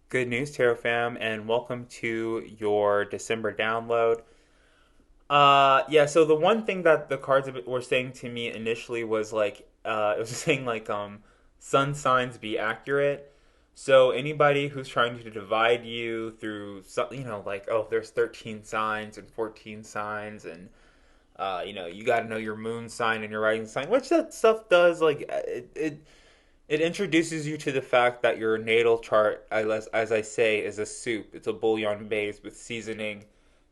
Good news, Tarot fam, and welcome to your December download. So the one thing that the cards were saying to me initially was it was saying sun signs be accurate. So anybody who's trying to divide you through some, there's 13 signs and 14 signs, and you got to know your moon sign and your rising sign, which that stuff does. It introduces you to the fact that your natal chart, as I say, is a soup. It's a bouillon base with seasoning.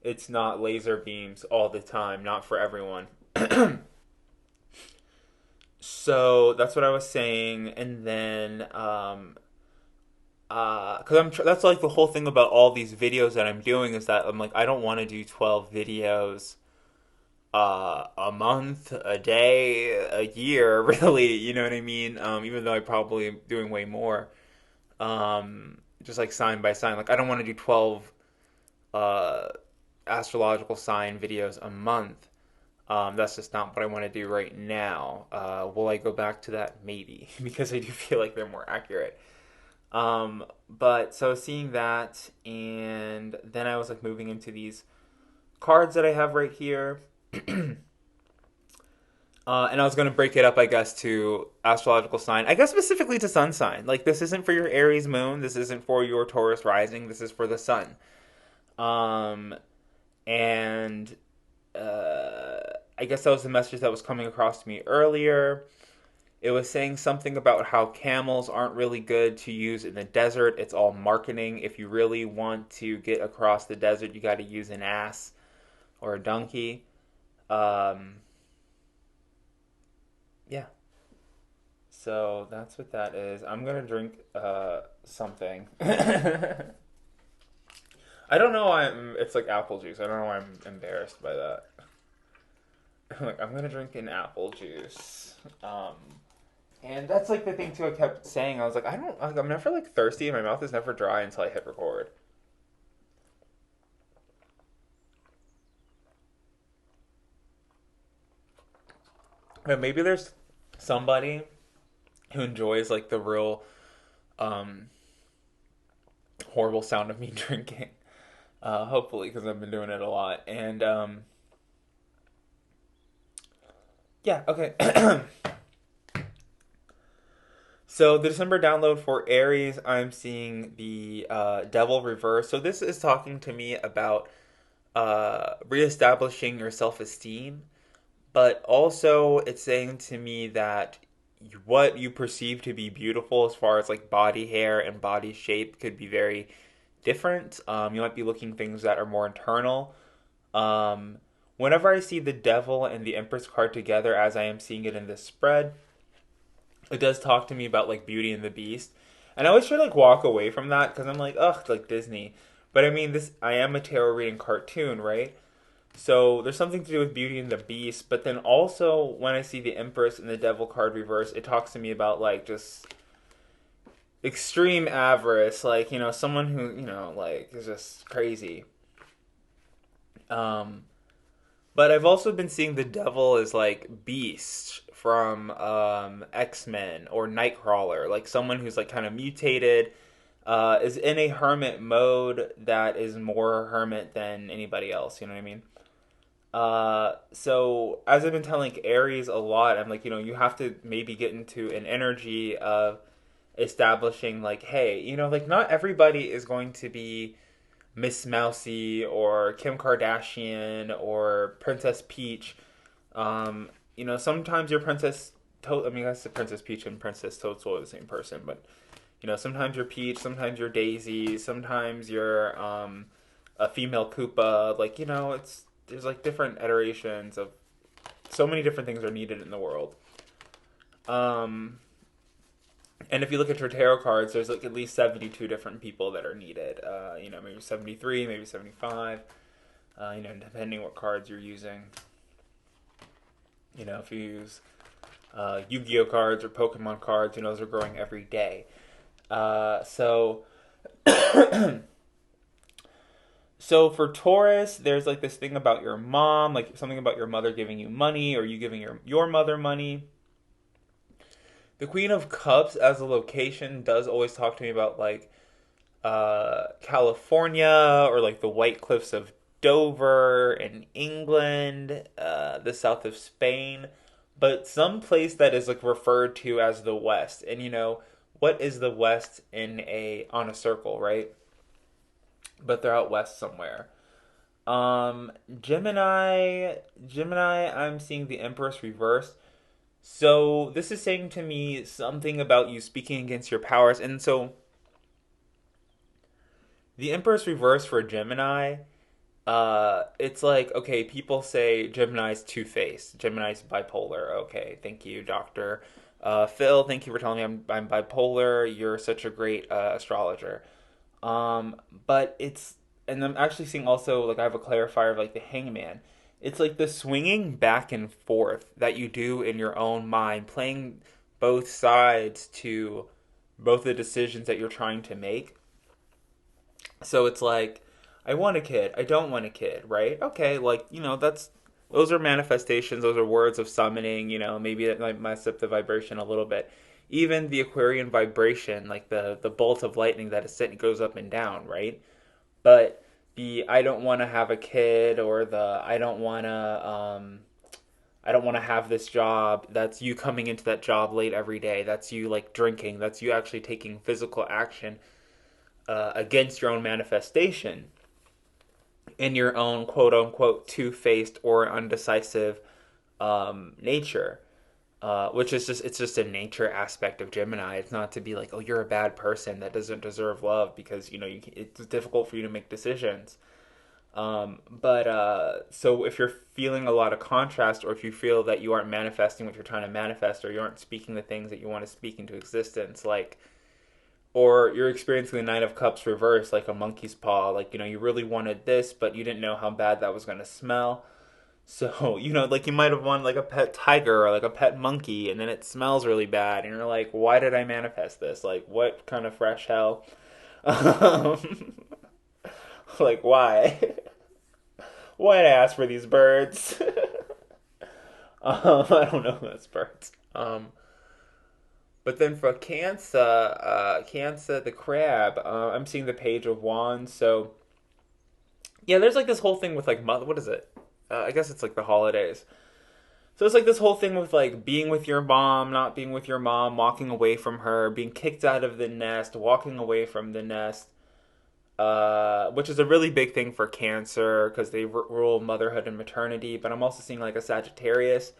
It's not laser beams all the time, not for everyone. So that's what I was saying, and then because that's like the whole thing about all these videos that I'm doing is that I'm like I don't want to do 12 videos a month, a day, a year, really. You know what I mean? Even though I probably am doing way more. Just like sign by sign. Like I don't want to do 12 uh, astrological sign videos a month. That's just not what I want to do right now. Will I go back to that? Maybe because I do feel like they're more accurate. But so seeing that, and then I was like moving into these cards that I have right here. And I was going to break it up, I guess, to astrological sign. I guess specifically to sun sign. Like, this isn't for your Aries moon. This isn't for your Taurus rising. This is for the sun. Um, and I guess that was the message that was coming across to me earlier. It was saying something about how camels aren't really good to use in the desert. It's all marketing. If you really want to get across the desert, you got to use an ass or a donkey. Um, yeah, So that's what that is. I'm gonna drink something. I don't know why it's like apple juice. I don't know why I'm embarrassed by that. I'm gonna drink an apple juice. And that's like the thing too. I kept saying I was like I'm never like thirsty. And my mouth is never dry until I hit record. But maybe there's somebody who enjoys like the real um horrible sound of me drinking. Hopefully, because I've been doing it a lot. And yeah, okay. So the December download for Aries, I'm seeing the Devil reverse. So this is talking to me about reestablishing your self-esteem, but also it's saying to me that what you perceive to be beautiful, as far as like body hair and body shape, could be very different. You might be looking things that are more internal. Um, Whenever I see the Devil and the Empress card together, as I am seeing it in this spread, it does talk to me about like Beauty and the Beast, and I always try to like walk away from that because I'm like, ugh, like Disney. But I mean, this I am a tarot reading cartoon, right? So there's something to do with Beauty and the Beast, but then also when I see the Empress and the Devil card reverse, it talks to me about like just extreme avarice, like someone who like is just crazy. Um, But I've also been seeing the devil as like Beast from X-Men or Nightcrawler, like someone who's like kind of mutated, is in a hermit mode that is more hermit than anybody else. You know what I mean? So as I've been telling Aries a lot, I'm like, you have to maybe get into an energy of establishing like, hey, like not everybody is going to be Miss Mousy or Kim Kardashian or Princess Peach. Sometimes your I mean, that's the Princess Peach and Princess Toadstool are the same person, but sometimes you're Peach, sometimes you're Daisy, sometimes you're a female Koopa. Like, there's like different iterations of so many different things are needed in the world. Um, and if you look at your tarot cards, there's like at least 72 different people that are needed. Maybe 73, maybe 75. Depending what cards you're using. If you use Yu-Gi-Oh cards or Pokemon cards, those are growing every day. So, so for Taurus, there's like this thing about your mom, like something about your mother giving you money or you giving your mother money. The Queen of Cups as a location does always talk to me about like California, or like the White Cliffs of Dover in England, the south of Spain, but some place that is like referred to as the West. And what is the West in a on a circle, right? But they're out west somewhere. Um, Gemini, I'm seeing the Empress reversed. So this is saying to me something about you speaking against your powers. And so the Empress reversed for Gemini, it's like, okay, people say Gemini's two-faced, Gemini's bipolar. Okay, thank you, Doctor Phil. Thank you for telling me I'm bipolar. You're such a great astrologer. Um, but it's, and I'm actually seeing also, like, I have a clarifier of like the Hangman. It's like the swinging back and forth that you do in your own mind, playing both sides to both the decisions that you're trying to make. So it's like, I want a kid, I don't want a kid, right? Okay, like, those are manifestations, those are words of summoning, maybe it might mess up the vibration a little bit. Even the Aquarian vibration, like the bolt of lightning that is set goes up and down, right? But the I don't want to have a kid, or the I don't want to have this job, that's you coming into that job late every day. That's you like drinking. That's you actually taking physical action against your own manifestation in your own quote unquote two faced or undecisive nature. Which is just, it's just a nature aspect of Gemini. It's not to be like, oh, you're a bad person that doesn't deserve love, because it's difficult for you to make decisions. But so if you're feeling a lot of contrast, or if you feel that you aren't manifesting what you're trying to manifest, or you aren't speaking the things that you want to speak into existence, like, or you're experiencing the Nine of Cups reverse, like a monkey's paw, like, you really wanted this, but you didn't know how bad that was going to smell. So, like you might have won like a pet tiger or like a pet monkey, and then it smells really bad, and you're like, why did I manifest this? Like, what kind of fresh hell? Um, like, why? Why did I ask for these birds? I don't know those birds. But then for Cancer the crab, I'm seeing the Page of Wands. So yeah, there's like this whole thing with like mother. What is it? I guess it's like the holidays. So it's like this whole thing with like being with your mom, not being with your mom, walking away from her, being kicked out of the nest, walking away from the nest, which is a really big thing for Cancer because they rule motherhood and maternity. But I'm also seeing like a Sagittarius.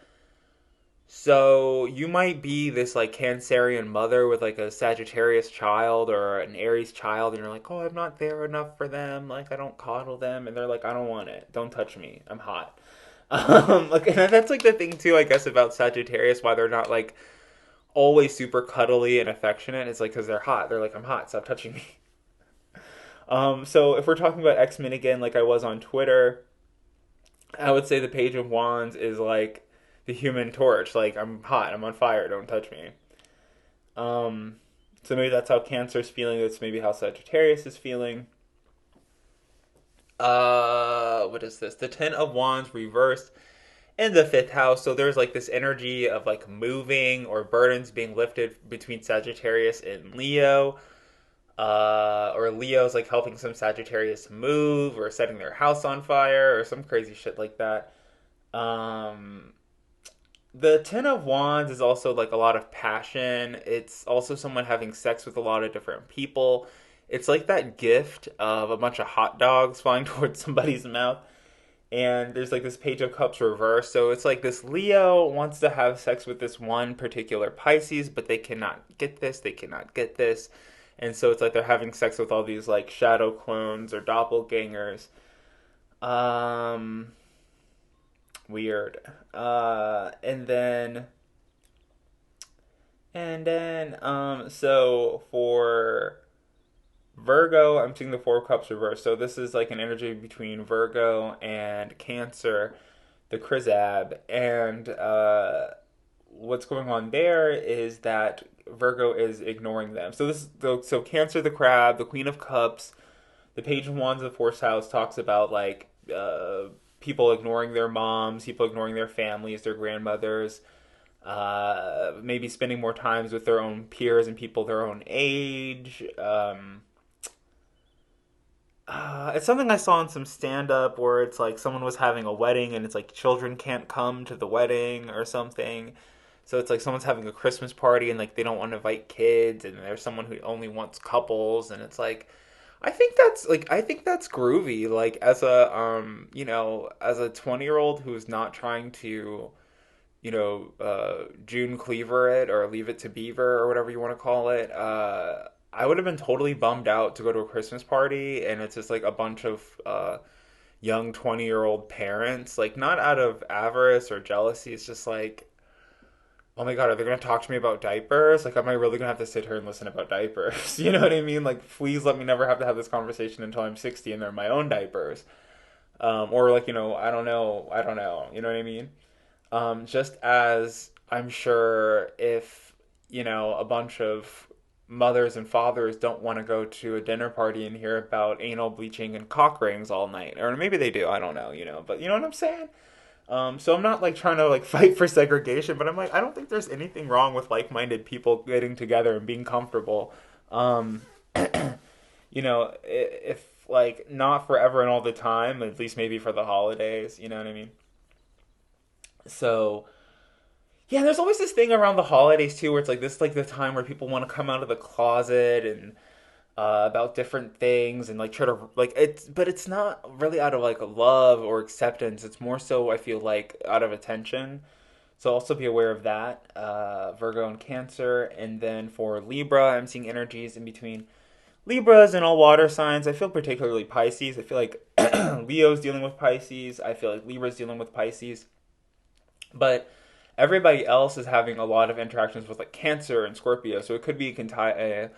So you might be this like Cancerian mother with like a Sagittarius child or an Aries child, and you're like, oh, I'm not there enough for them. Like, I don't coddle them, and they're like, I don't want it. Don't touch me. I'm hot. Like, and that's like the thing too, I guess, about Sagittarius, why they're not like always super cuddly and affectionate. It's like because they're hot. They're like, I'm hot. Stop touching me. So if we're talking about X-Men again, like I was on Twitter, I would say the Page of Wands is like the Human Torch. Like, I'm hot. I'm on fire. Don't touch me. Um, so maybe that's how Cancer's feeling. That's maybe how Sagittarius is feeling. What is this? The Ten of Wands reversed in the fifth house. So there's like this energy of like moving or burdens being lifted between Sagittarius and Leo. Or Leo's like helping some Sagittarius move or setting their house on fire or some crazy shit like that. Um, the Ten of Wands is also like a lot of passion. It's also someone having sex with a lot of different people. It's like that gift of a bunch of hot dogs flying towards somebody's mouth. And there's like this Page of Cups reverse. So it's like this Leo wants to have sex with this one particular Pisces, but they cannot get this, they cannot get this. And so it's like they're having sex with all these like shadow clones or doppelgangers. Um, Weird. So for Virgo, I'm seeing the Four of Cups reverse. So this is like an energy between Virgo and Cancer, the Krizab. And what's going on there is that Virgo is ignoring them. So Cancer, the Crab, the Queen of Cups, the Page of Wands, the fourth house talks about like people ignoring their moms, people ignoring their families, their grandmothers, maybe spending more times with their own peers and people their own age. It's something I saw in some stand up where it's like someone was having a wedding and it's like children can't come to the wedding or something. So it's like someone's having a Christmas party and like they don't want to invite kids and there's someone who only wants couples and it's like I think that's groovy like as a as a 20-year-old who's not trying to June Cleaver it or Leave It to Beaver or whatever you want to call it. I would have been totally bummed out to go to a Christmas party and it's just like a bunch of young 20-year-old parents, like not out of avarice or jealousy. It's just like, oh my God, are they going to talk to me about diapers? Like, am I really going to have to sit here and listen about diapers? You know what I mean? Like, please let me never have to have this conversation until I'm 60 and they're my own diapers. Or like, I don't know. You know what I mean? Just as I'm sure if, a bunch of mothers and fathers don't want to go to a dinner party and hear about anal bleaching and cock rings all night. Or maybe they do, I don't know, but you know what I'm saying? So I'm not like trying to like fight for segregation, but I'm like, I don't think there's anything wrong with like-minded people getting together and being comfortable. Um, if like not forever and all the time, at least maybe for the holidays, you know what I mean? So yeah, there's always this thing around the holidays too, where it's like this, like the time where people want to come out of the closet and about different things and like try to like but it's not really out of like love or acceptance. It's more so I feel like out of attention. So also be aware of that. Virgo and Cancer, and then for Libra, I'm seeing energies in between Libras and all water signs. I feel particularly Pisces. I feel like Leo's dealing with Pisces. I feel like Libra's dealing with Pisces. But everybody else is having a lot of interactions with like Cancer and Scorpio. So it could be Kintyre,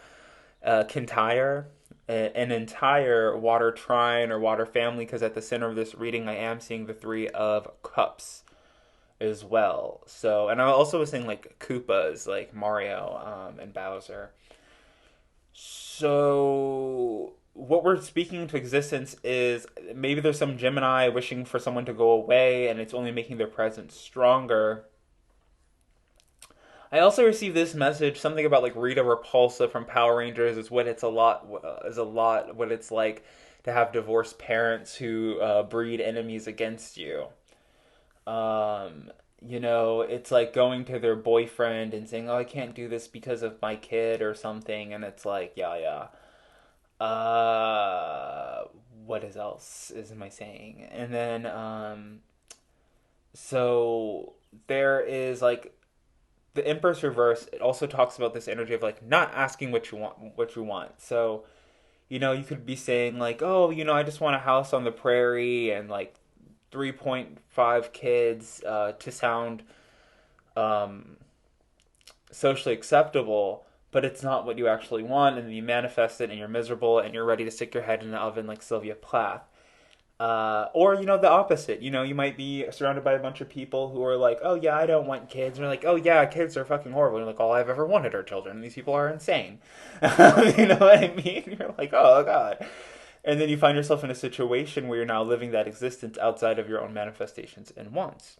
an entire water trine or water family, because at the center of this reading, I am seeing the Three of Cups as well. So, and I also was saying like Koopas, like Mario and Bowser. So, what we're speaking into existence is maybe there's some Gemini wishing for someone to go away and it's only making their presence stronger. I also received this message, something about like Rita Repulsa from Power Rangers is a lot what it's like to have divorced parents who breed enemies against you. It's like going to their boyfriend and saying, "Oh, I can't do this because of my kid" or something, and it's like, yeah, yeah. Uh, what is else is am I saying? And then so there is like the Empress reverse. It also talks about this energy of like not asking what you want. So you could be saying like, oh, I just want a house on the prairie and like 3.5 kids to sound um, socially acceptable, but it's not what you actually want, and then you manifest it and you're miserable and you're ready to stick your head in the oven like Sylvia Plath. Or the opposite. You might be surrounded by a bunch of people who are like, "Oh yeah, I don't want kids." And you're like, "Oh yeah, kids are fucking horrible." And you're like, "All I've ever wanted are children. These people are insane." You know what I mean? You're like, "Oh God." And then you find yourself in a situation where you're now living that existence outside of your own manifestations and wants.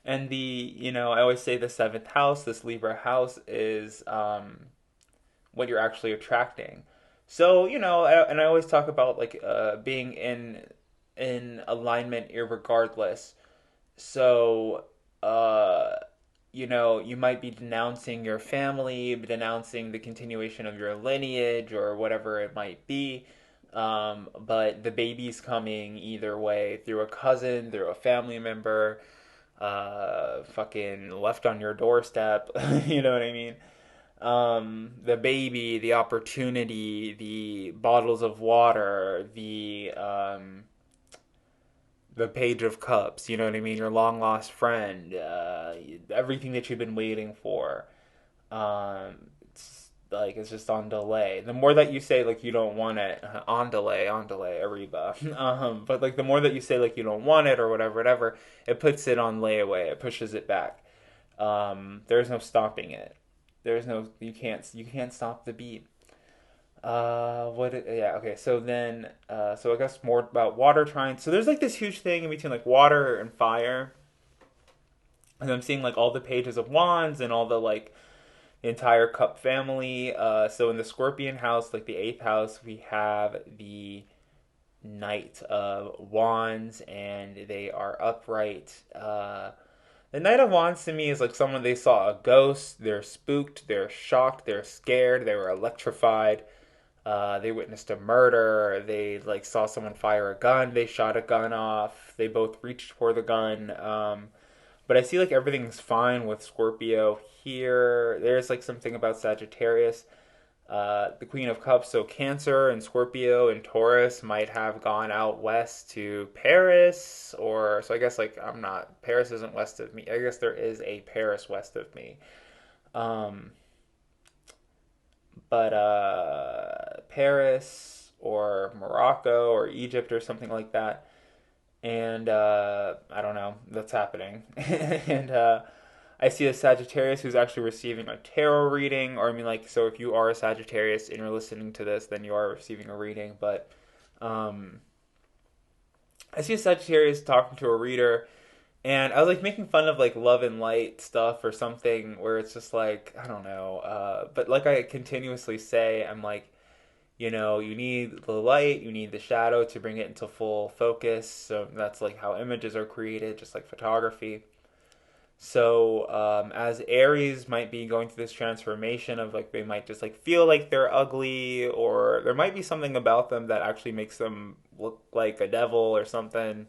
And I always say the seventh house, this Libra house, is what you're actually attracting. So, and I always talk about like being in alignment irregardless. So, you might be denouncing your family, denouncing the continuation of your lineage or whatever it might be. But the baby's coming either way through a cousin, through a family member, fucking left on your doorstep. You know what I mean? The baby, the opportunity, the bottles of water, the page of cups, you know what I mean? Your long lost friend, everything that you've been waiting for. It's just on delay. The more that you say like you don't want it, on delay, Ariba. But like the more that you say like you don't want it or whatever, it puts it on layaway. It pushes it back. There's no stopping it. You can't stop the beat. Yeah, okay. So I guess more about water trines. So there's like this huge thing in between like water and fire. And I'm seeing like all the pages of wands and all the like the entire Cup family. So in the Scorpion house, like the eighth house, we have the Knight of Wands, and they are upright. The Knight of Wands to me is like someone they saw a ghost, they're spooked, they're shocked, they're scared, they were electrified. They witnessed a murder. They like saw someone fire a gun. They shot a gun off. They both reached for the gun. But I see like everything's fine with Scorpio here. There's like something about Sagittarius. The Queen of Cups, so Cancer and Scorpio and Taurus might have gone out west to Paris, or so I guess like I'm not, Paris isn't west of me. I guess there is a Paris west of me. Um, but Paris or Morocco or Egypt or something like that. And I don't know, that's happening. And I see a Sagittarius who's actually receiving a tarot reading, or I mean, like, so if you are a Sagittarius and you're listening to this, then you are receiving a reading. But um, I see a Sagittarius talking to a reader, and I was like making fun of like love and light stuff or something, where it's just like I don't know. But like I continuously say, I'm like, you need the light, you need the shadow to bring it into full focus. So that's like how images are created, just like photography. So, as Aries might be going through this transformation of like they might just like feel like they're ugly, or there might be something about them that actually makes them look like a devil or something.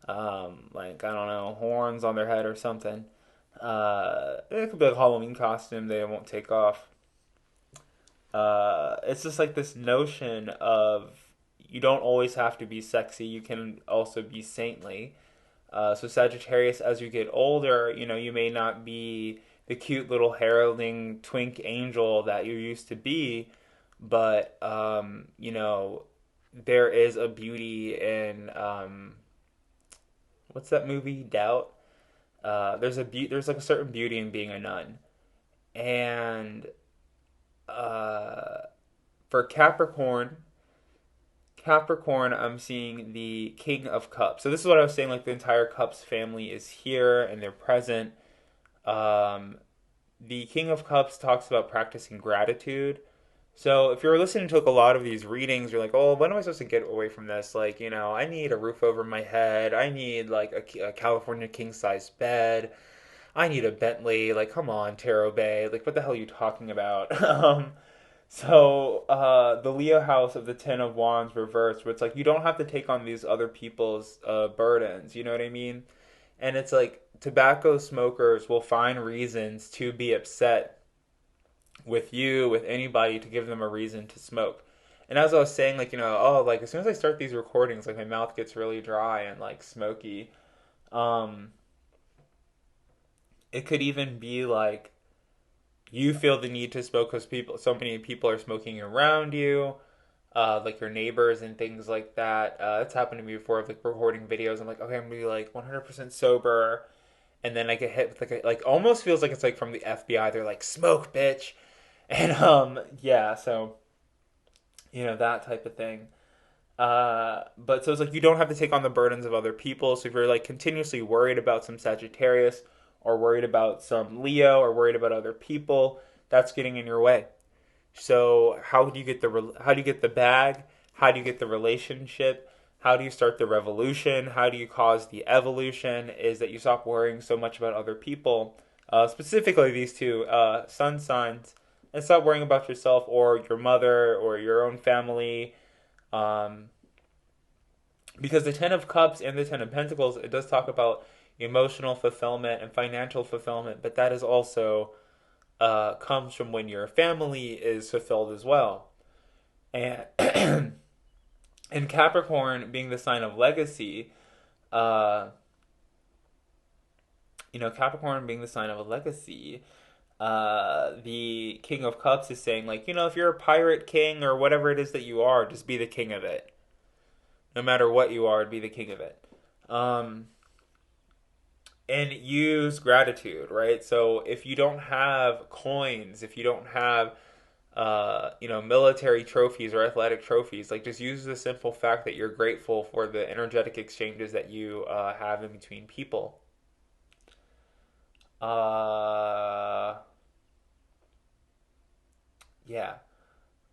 Like I don't know, horns on their head or something. It could be like a Halloween costume they won't take off. It's just like this notion of you don't always have to be sexy. You can also be saintly. So Sagittarius, as you get older, you may not be the cute little heralding twink angel that you used to be, but there is a beauty in what's that movie? Doubt. There's like a certain beauty in being a nun, and uh, for Capricorn, I'm seeing the King of Cups. So this is what I was saying. Like the entire Cups family is here and they're present. Um, the King of Cups talks about practicing gratitude. So if you're listening to like a lot of these readings, you're like, oh, when am I supposed to get away from this? Like, I need a roof over my head. I need like a California king size bed. I need a Bentley. Like, come on, Tarot Bay. Like, what the hell are you talking about? The Leo house of the Ten of Wands reversed, where it's like you don't have to take on these other people's burdens. You know what I mean? And it's like tobacco smokers will find reasons to be upset with you, with anybody, to give them a reason to smoke. And as I was saying, like, oh, like as soon as I start these recordings, like my mouth gets really dry and like smoky. Um, it could even be like you feel the need to smoke because so many people are smoking around you, like your neighbors and things like that. It's happened to me before, like recording videos. I'm like, okay, I'm gonna be like 100% sober, and then I get hit with like almost feels like it's like from the FBI. They're like, smoke, bitch, and yeah, so that type of thing. But so it's like you don't have to take on the burdens of other people. So if you're like continuously worried about some Sagittarius or worried about some Leo or worried about other people, that's getting in your way. So how do you get the bag? How do you get the relationship? How do you start the revolution? How do you cause the evolution? Is that you stop worrying so much about other people, specifically these two sun signs, and stop worrying about yourself or your mother or your own family. Um, because the Ten of Cups and the Ten of Pentacles, it does talk about emotional fulfillment and financial fulfillment, but that is also comes from when your family is fulfilled as well. And and Capricorn being the sign of legacy, uh, Capricorn being the sign of a legacy, the King of Cups is saying like, if you're a pirate king or whatever it is that you are, just be the king of it. No matter what you are, be the king of it. Um, and use gratitude, right? So if you don't have coins, if you don't have military trophies or athletic trophies, like just use the simple fact that you're grateful for the energetic exchanges that you have in between people. Uh, Yeah.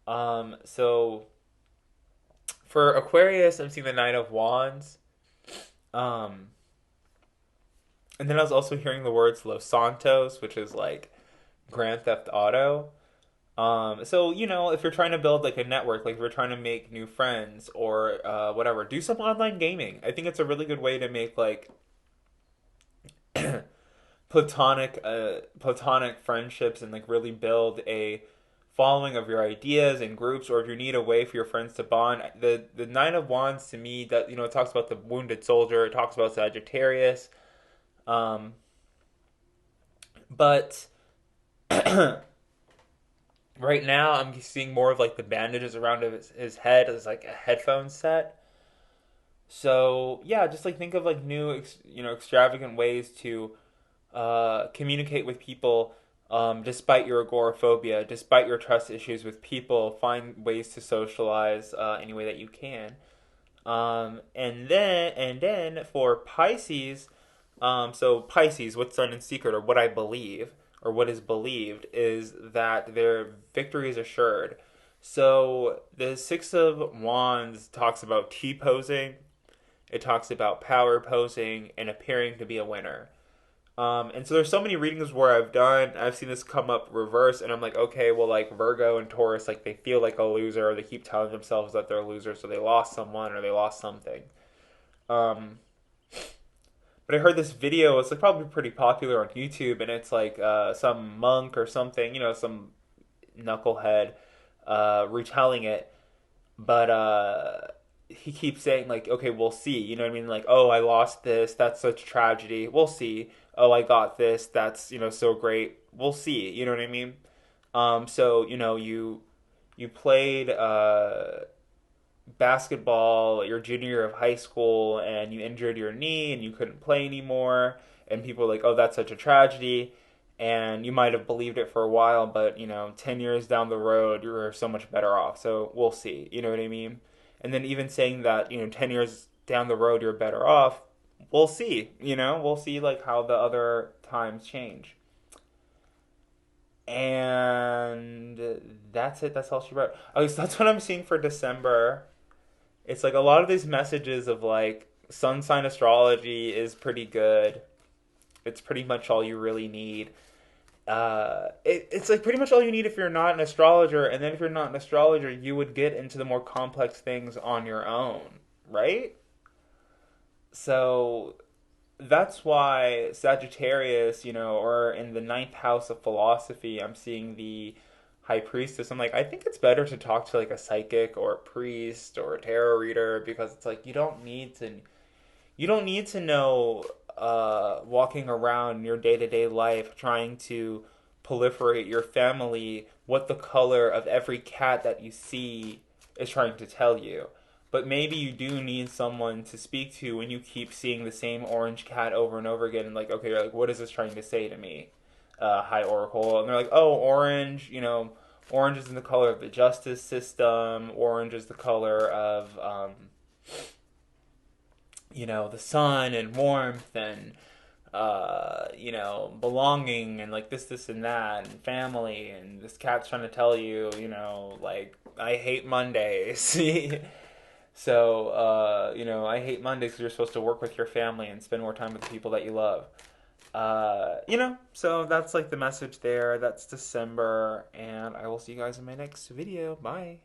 So for Aquarius, I'm seeing the Nine of Wands. Um, and then I was also hearing the words Los Santos, which is like Grand Theft Auto. So if you're trying to build like a network, like if you're trying to make new friends or whatever, do some online gaming. I think it's a really good way to make like platonic friendships and like really build a following of your ideas and groups, or if you need a way for your friends to bond. The Nine of Wands to me, that it talks about the wounded soldier, it talks about Sagittarius, um, but right now I'm seeing more of like the bandages around his head as like a headphone set. So yeah, just like think of like new extravagant ways to communicate with people, despite your agoraphobia, despite your trust issues with people. Find ways to socialize any way that you can. And then for Pisces, so Pisces, what's done in secret, or what I believe, or what is believed, is that their victory is assured. So the Six of Wands talks about T posing. It talks about power posing and appearing to be a winner. And so there's so many readings where I've seen this come up reverse, and I'm like, okay, well, like Virgo and Taurus, like they feel like a loser, or they keep telling themselves that they're losers, so they lost someone or they lost something. Um, but I heard this video, it's like probably pretty popular on YouTube, and it's like some monk or something, some knucklehead retelling it, but he keeps saying like, okay, we'll see. You know what I mean? Like, oh, I lost this. That's such tragedy. We'll see. Oh, I got this. That's so great. We'll see. You know what I mean? So you played basketball your junior year of high school, and you injured your knee and you couldn't play anymore. And people were like, oh, that's such a tragedy. And you might have believed it for a while, but 10 years down the road, you're so much better off. So we'll see. You know what I mean? And then even saying that, 10 years down the road, you're better off, we'll see. We'll see like how the other times change. And that's it. That's all she wrote. Okay, so that's what I'm seeing for December. It's like a lot of these messages of like sun sign astrology is pretty good. It's pretty much all you really need. It's like pretty much all you need if you're not an astrologer, and then if you're not an astrologer, you would get into the more complex things on your own, right? So that's why Sagittarius, or in the ninth house of philosophy, I'm seeing the High Priestess. I'm like, I think it's better to talk to like a psychic or a priest or a tarot reader, because it's like you don't need to know, walking around your day to day life trying to proliferate your family, what the color of every cat that you see is trying to tell you. But maybe you do need someone to speak to when you keep seeing the same orange cat over and over again, and like, okay, you're like, what is this trying to say to me? Hi, Oracle. And they're like, oh, orange, orange is in the color of the justice system, orange is the color of, the sun and warmth and belonging and like this and that and family, and this cat's trying to tell you, like I hate Mondays. So, I hate Mondays because you're supposed to work with your family and spend more time with the people that you love. So that's like the message there. That's December, and I will see you guys in my next video. Bye.